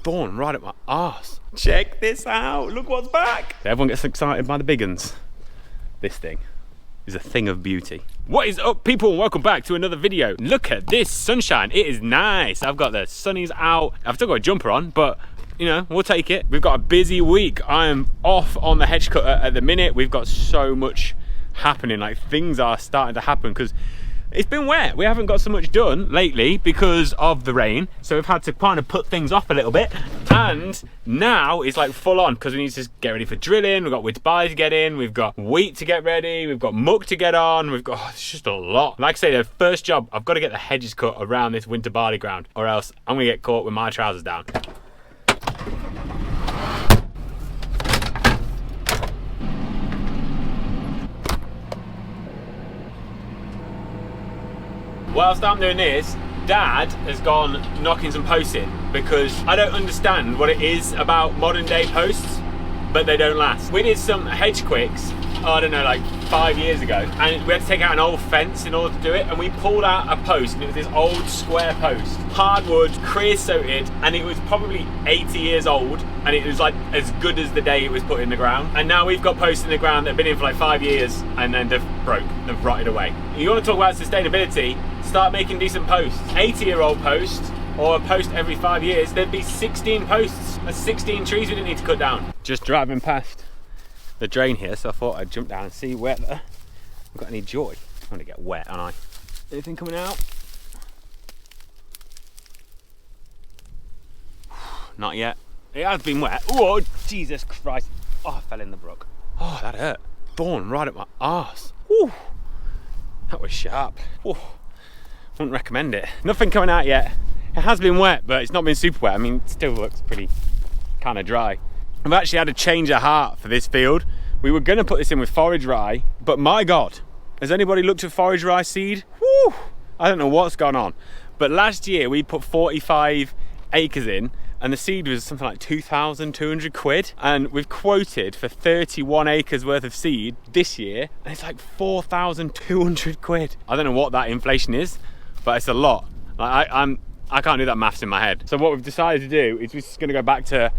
thorn right up my arse. Check this out, look what's back. Everyone gets excited by the big uns. This thing is a thing of beauty. What is up, people, and welcome back to another video. Look at this sunshine, it is nice. I've got the sunnies out. I've still got a jumper on, but you know, we'll take it. We've got a busy week. I am off on the hedge cutter at the minute. We've got so much happening, like things are starting to happen because it's been wet. We haven't got so much done lately because of the rain, so we've had to kind of put things off a little bit. And now it's like full on because we need to get ready for drilling. We've got winter barley to get in, we've got wheat to get ready, we've got muck to get on, we've got, it's just a lot. Like I say, the first job, I've got to get the hedges cut around this winter barley ground, or else I'm gonna get caught with my trousers down. Whilst I'm doing this, Dad has gone knocking some posts in because I don't understand what it is about modern day posts, but they don't last. We did some hedge quicks, I don't know, like 5 years ago, and we had to take out an old fence in order to do it, and we pulled out a post, and it was this old square post, hardwood, creosoted, and it was probably 80 years old, and it was like as good as the day it was put in the ground. And now we've got posts in the ground that have been in for like 5 years, and then they've broke, they've rotted away. You want to talk about sustainability? Start making decent posts. 80-year-old post, or a post every 5 years, there'd be 16 posts. That's 16 trees we didn't need to cut down. Just driving past the drain here, so I thought I'd jump down and see whether I've got any joy. I'm gonna get wet, aren't I? Anything coming out? Not yet. It has been wet. Oh, Jesus Christ. Oh, I fell in the brook. Oh, that hurt. Thorn right up my arse. Whew. That was sharp. Whew. Wouldn't recommend it. Nothing coming out yet. It has been wet, but it's not been super wet. I mean, it still looks pretty kind of dry. I've actually had a change of heart for this field. We were gonna put this in with forage rye, but my God, has anybody looked at forage rye seed? Woo! I don't know what's gone on. But last year we put 45 acres in, and the seed was something like 2,200 quid. And we've quoted for 31 acres worth of seed this year, and it's like 4,200 quid. I don't know what that inflation is, but it's a lot. Like I can't do that maths in my head. So what we've decided to do is we're just gonna go back to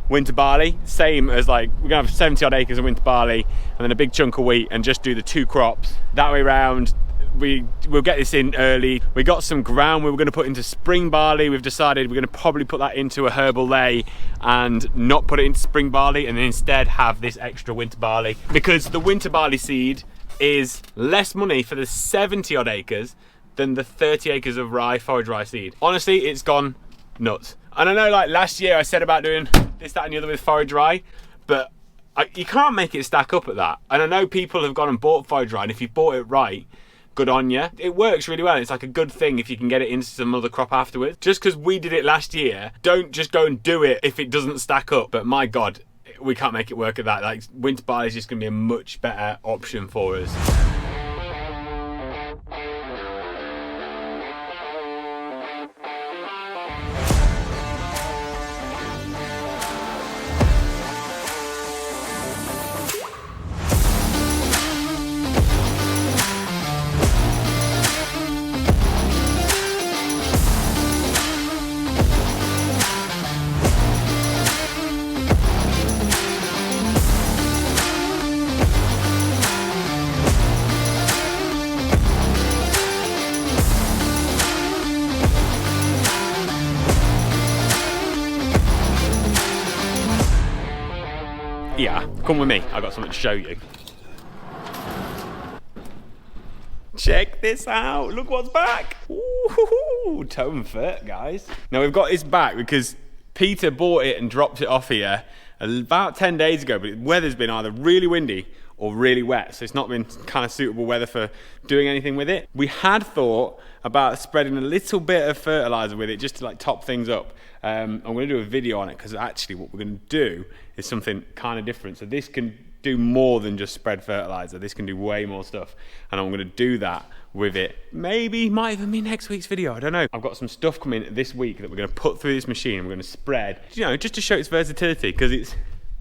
winter barley, same as like, we're gonna have 70 odd acres of winter barley and then a big chunk of wheat and just do the 2 crops. That way round, we'll get this in early. We got some ground we were gonna put into spring barley. We've decided we're gonna probably put that into a herbal ley and not put it into spring barley, and then instead have this extra winter barley, because the winter barley seed is less money for the 70 odd acres than the 30 acres of rye, forage rye seed. Honestly, it's gone nuts. And I know, like last year I said about doing this, that and the other with forage rye, but you can't make it stack up at that. And I know people have gone and bought forage rye, and if you bought it right, good on you. It works really well. It's like a good thing if you can get it into some other crop afterwards. Just because we did it last year, don't just go and do it if it doesn't stack up. But my God, we can't make it work at that. Like, winter barley is just going to be a much better option for us. Yeah, come with me, I've got something to show you. Check this out, look what's back. Ooh, tone Fert, guys. Now we've got this back because Peter bought it and dropped it off here about 10 days ago, but the weather's been either really windy or really wet, so it's not been kind of suitable weather for doing anything with it. We had thought about spreading a little bit of fertilizer with it just to like top things up. I'm going to do a video on it because actually what we're going to do is something kind of different. So this can do more than just spread fertilizer. This can do way more stuff, and I'm going to do that with it. Maybe, might even be next week's video, I don't know. I've got some stuff coming this week that we're going to put through this machine and we're going to spread, you know, just to show its versatility, because it's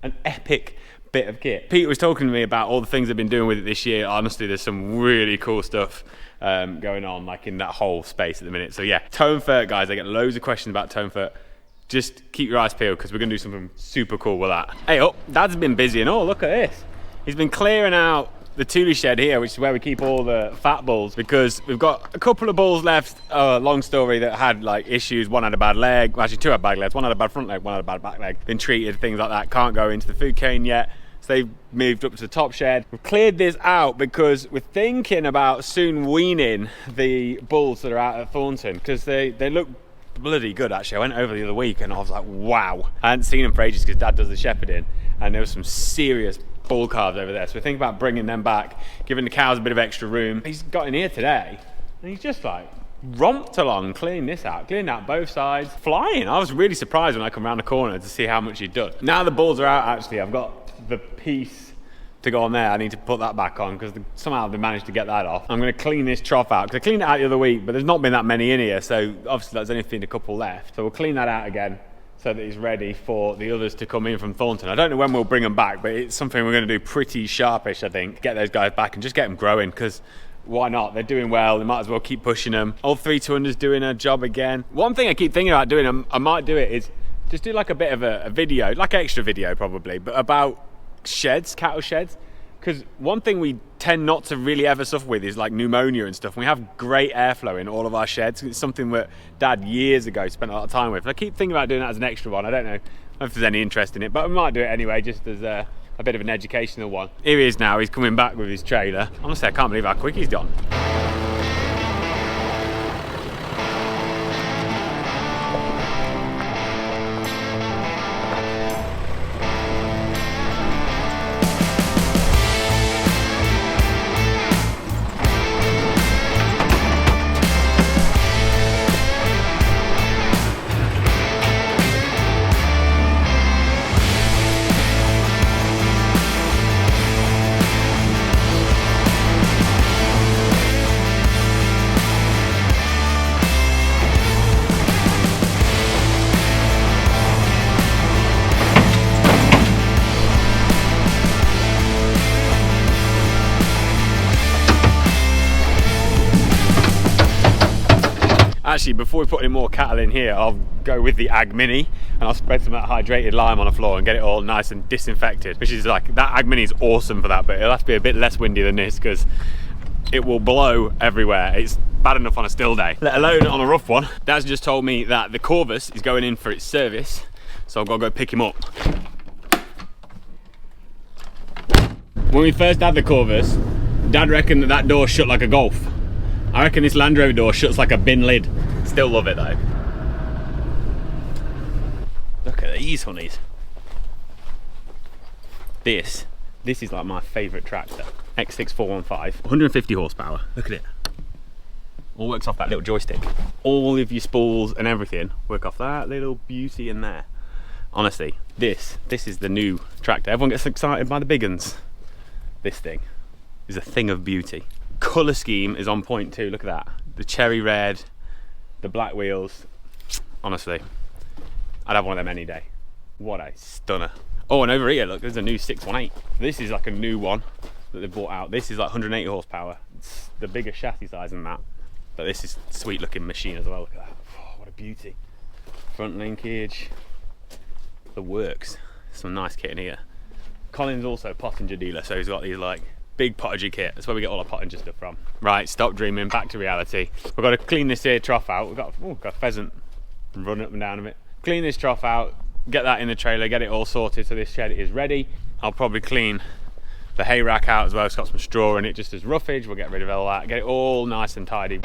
an epic bit of kit. Pete was talking to me about all the things they've been doing with it this year. Honestly, there's some really cool stuff going on, like in that whole space at the minute. So yeah, tone Fert, guys. I get loads of questions about tone Fert. just keep your eyes peeled because we're gonna do something super cool with that. Hey, oh, Dad's been busy, and oh, look at this. He's been clearing out the toolie shed here, which is where we keep all the fat bulls, because we've got a couple of bulls left, long story, that had like issues. One had a bad leg, well, actually 2 had bad legs. One had a bad front leg, one had a bad back leg. Been treated, things like that, can't go into the food cane yet. So they've moved up to the top shed. We've cleared this out because we're thinking about soon weaning the bulls that are out at Thornton, because they look bloody good. Actually, I went over the other week and I was like, wow. I hadn't seen them for ages because Dad does the shepherding, and there was some serious bull calves over there. So we're thinking about bringing them back, giving the cows a bit of extra room. He's got in here today and he's just like romped along, cleaning this out, cleaning out both sides, flying. I was really surprised when I come around the corner to see how much he'd done. Now the bulls are out, actually, I've got the piece to go on there. I need to put that back on because somehow they managed to get that off. I'm going to clean this trough out because I cleaned it out the other week, but there's not been that many in here, so obviously there's only been a couple left. So we'll clean that out again so that he's ready for the others to come in from Thornton. I don't know when we'll bring them back, but it's something we're going to do pretty sharpish, I think. Get those guys back and just get them growing, because why not? They're doing well. They might as well keep pushing them. All 3 200s doing a job again. One thing I keep thinking about doing, I might do it, is just do like a bit of a video, like extra video probably, but about sheds, cattle sheds. Because one thing we tend not to really ever suffer with is like pneumonia and stuff. We have great airflow in all of our sheds. It's something that Dad years ago spent a lot of time with. I keep thinking about doing that as an extra one. I don't know if there's any interest in it, but we might do it anyway, just as a bit of an educational one. Here he is now. He's coming back with his trailer. Honestly, I can't believe how quick he's gone. Actually, before we put any more cattle in here, I'll go with the Ag Mini and I'll spread some of that hydrated lime on the floor and get it all nice and disinfected, which is like, that Ag Mini is awesome for that, but it'll have to be a bit less windy than this because it will blow everywhere. It's bad enough on a still day, let alone on a rough one. Dad's just told me that the Corvus is going in for its service, so I've got to go pick him up. When we first had the Corvus, Dad reckoned that door shut like a Golf. I reckon this Land Rover door shuts like a bin lid. Still love it though. Look at these honeys. This is like my favourite tractor. X6415, 150 horsepower. Look at it. All works off that little joystick. All of your spools and everything work off that little beauty in there. Honestly, this is the new tractor. Everyone gets excited by the big uns. This thing is a thing of beauty. Colour scheme is on point too, look at that. The cherry red, the black wheels. Honestly, I'd have one of them any day. What a stunner. Oh, and over here, look, there's a new 618. This is like a new one that they brought out. This is like 180 horsepower. It's the bigger chassis size than that. But this is a sweet looking machine as well, look at that. Oh, what a beauty. Front linkage, the works. Some nice kit in here. Colin's also a Pottinger dealer, so he's got these like big Pottinger kit. That's where we get all our Pottinger stuff from. Right, stop dreaming, back to reality. We've got to clean this here trough out. We've got a pheasant running up and down of it. Clean this trough out, get that in the trailer, get it all sorted so this shed is ready. I'll probably clean the hay rack out as well. It's got some straw in it just as roughage. We'll get rid of all that, get it all nice and tidy.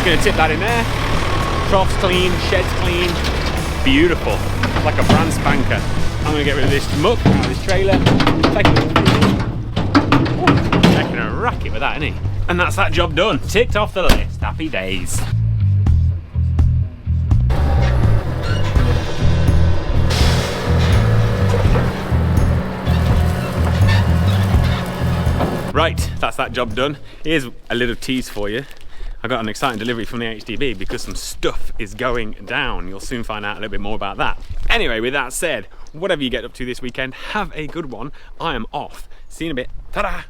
Gonna tip that in there. Trough's clean, shed's clean, beautiful, like a brand spanker. I'm gonna get rid of this muck out of this trailer. Making a racket with that, isn't he? And that's that job done. Ticked off the list. Happy days. Right, that's that job done. Here's a little tease for you. I got an exciting delivery from the HDB because some stuff is going down. You'll soon find out a little bit more about that. Anyway, with that said, whatever you get up to this weekend, have a good one. I am off. See you in a bit. Ta-da!